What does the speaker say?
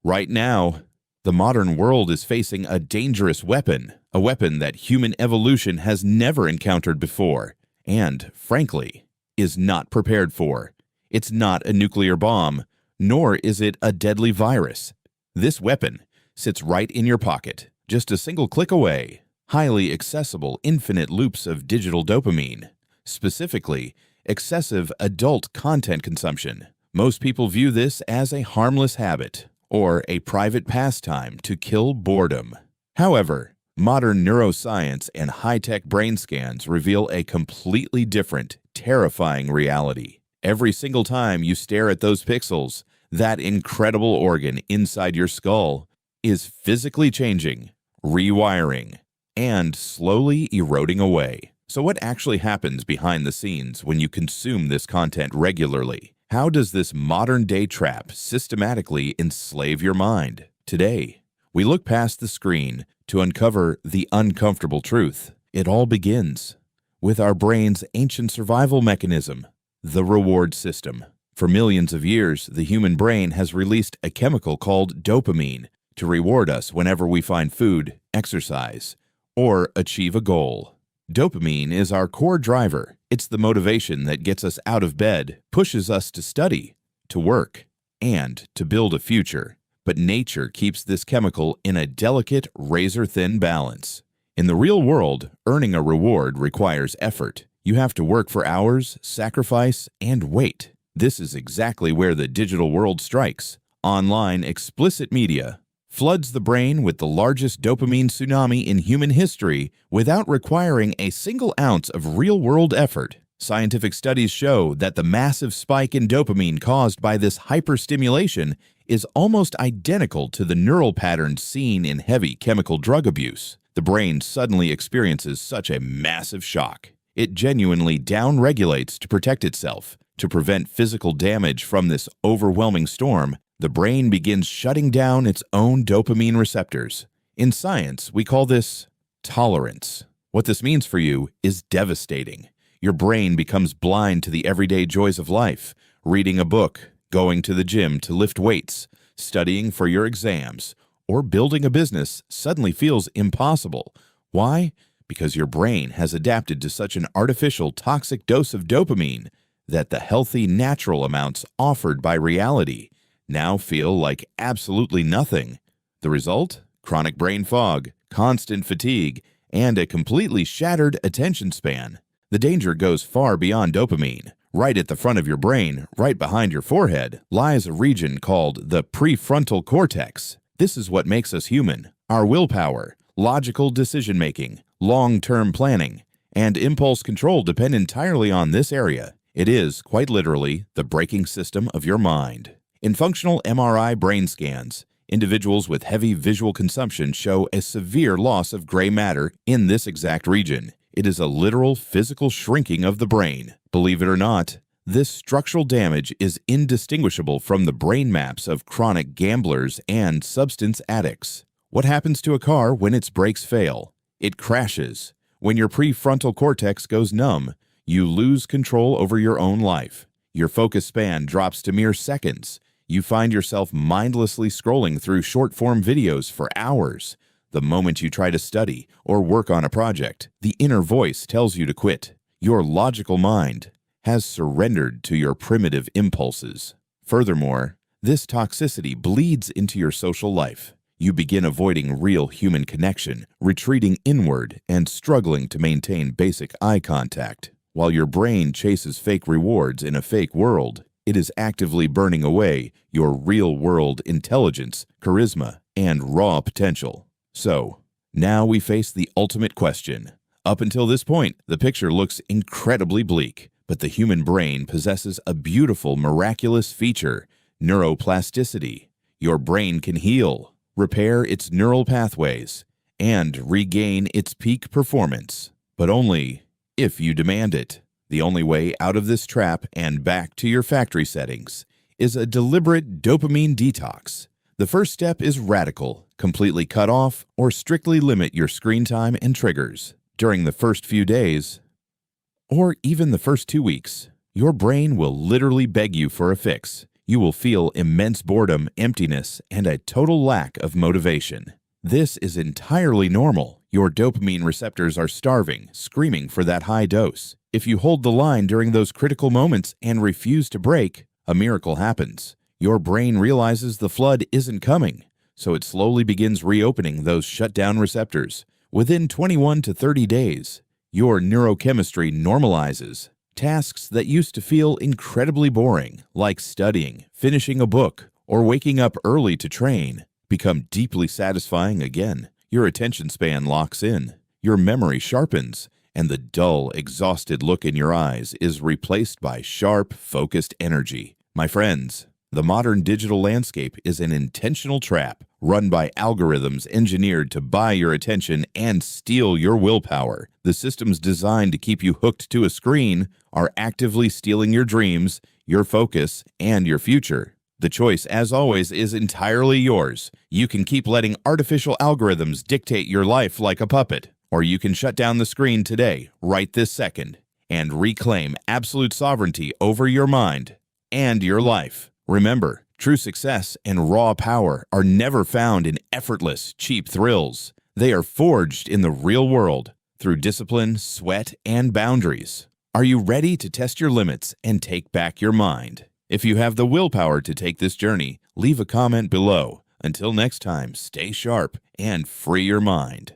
Right now, the modern world is facing a dangerous weapon, a weapon that human evolution has never encountered before, and, frankly, is not prepared for. It's not a nuclear bomb, nor is it a deadly virus. This weapon sits right in your pocket, just a single click away. Highly accessible infinite loops of digital dopamine, specifically excessive adult content consumption. Most people view this as a harmless habit or a private pastime to kill boredom. However, modern neuroscience and high-tech brain scans reveal a completely different, terrifying reality. Every single time you stare at those pixels, that incredible organ inside your skull is physically changing, rewiring, and slowly eroding away. So what actually happens behind the scenes when you consume this content regularly? How does this modern-day trap systematically enslave your mind? Today, we look past the screen to uncover the uncomfortable truth. It all begins with our brain's ancient survival mechanism, the reward system. For millions of years, the human brain has released a chemical called dopamine to reward us whenever we find food, exercise, or achieve a goal. Dopamine is our core driver. It's the motivation that gets us out of bed, pushes us to study, to work, and to build a future. But nature keeps this chemical in a delicate, razor-thin balance. In the real world, earning a reward requires effort. You have to work for hours, sacrifice, and wait. This is exactly where the digital world strikes. Online explicit media floods the brain with the largest dopamine tsunami in human history without requiring a single ounce of real-world effort. Scientific studies show that the massive spike in dopamine caused by this hyper-stimulation is almost identical to the neural patterns seen in heavy chemical drug abuse. The brain suddenly experiences such a massive shock. It genuinely downregulates to protect itself. To prevent physical damage from this overwhelming storm, the brain begins shutting down its own dopamine receptors. In science, we call this tolerance. What this means for you is devastating. Your brain becomes blind to the everyday joys of life. Reading a book, going to the gym to lift weights, studying for your exams, or building a business suddenly feels impossible. Why? Because your brain has adapted to such an artificial, toxic dose of dopamine that the healthy, natural amounts offered by reality now feel like absolutely nothing. The result? Chronic brain fog, constant fatigue, and a completely shattered attention span. The danger goes far beyond dopamine. Right at the front of your brain, right behind your forehead, lies a region called the prefrontal cortex. This is what makes us human. Our willpower, logical decision-making, long-term planning, and impulse control depend entirely on this area. It is, quite literally, the braking system of your mind. In functional MRI brain scans, individuals with heavy visual consumption show a severe loss of gray matter in this exact region. It is a literal physical shrinking of the brain. Believe it or not, this structural damage is indistinguishable from the brain maps of chronic gamblers and substance addicts. What happens to a car when its brakes fail? It crashes. When your prefrontal cortex goes numb, you lose control over your own life. Your focus span drops to mere seconds. You find yourself mindlessly scrolling through short-form videos for hours. The moment you try to study or work on a project, the inner voice tells you to quit. Your logical mind has surrendered to your primitive impulses. Furthermore, this toxicity bleeds into your social life. You begin avoiding real human connection, retreating inward, and struggling to maintain basic eye contact. While your brain chases fake rewards in a fake world, it is actively burning away your real-world intelligence, charisma, and raw potential. So, now we face the ultimate question. Up until this point, the picture looks incredibly bleak, but the human brain possesses a beautiful, miraculous feature: neuroplasticity. Your brain can heal, repair its neural pathways, and regain its peak performance, but only if you demand it. The only way out of this trap and back to your factory settings is a deliberate dopamine detox. The first step is radical: completely cut off or strictly limit your screen time and triggers. During the first few days, or even the first 2 weeks, your brain will literally beg you for a fix. You will feel immense boredom, emptiness, and a total lack of motivation. This is entirely normal. Your dopamine receptors are starving, screaming for that high dose. If you hold the line during those critical moments and refuse to break, a miracle happens. Your brain realizes the flood isn't coming, so it slowly begins reopening those shut-down receptors. Within 21 to 30 days, your neurochemistry normalizes. Tasks that used to feel incredibly boring, like studying, finishing a book, or waking up early to train, become deeply satisfying again. Your attention span locks in, your memory sharpens, and the dull, exhausted look in your eyes is replaced by sharp, focused energy. My friends, the modern digital landscape is an intentional trap run by algorithms engineered to buy your attention and steal your willpower. The systems designed to keep you hooked to a screen are actively stealing your dreams, your focus, and your future. The choice, as always, is entirely yours. You can keep letting artificial algorithms dictate your life like a puppet, or you can shut down the screen today, right this second, and reclaim absolute sovereignty over your mind and your life. Remember, true success and raw power are never found in effortless, cheap thrills. They are forged in the real world through discipline, sweat, and boundaries. Are you ready to test your limits and take back your mind? If you have the willpower to take this journey, leave a comment below. Until next time, stay sharp and free your mind.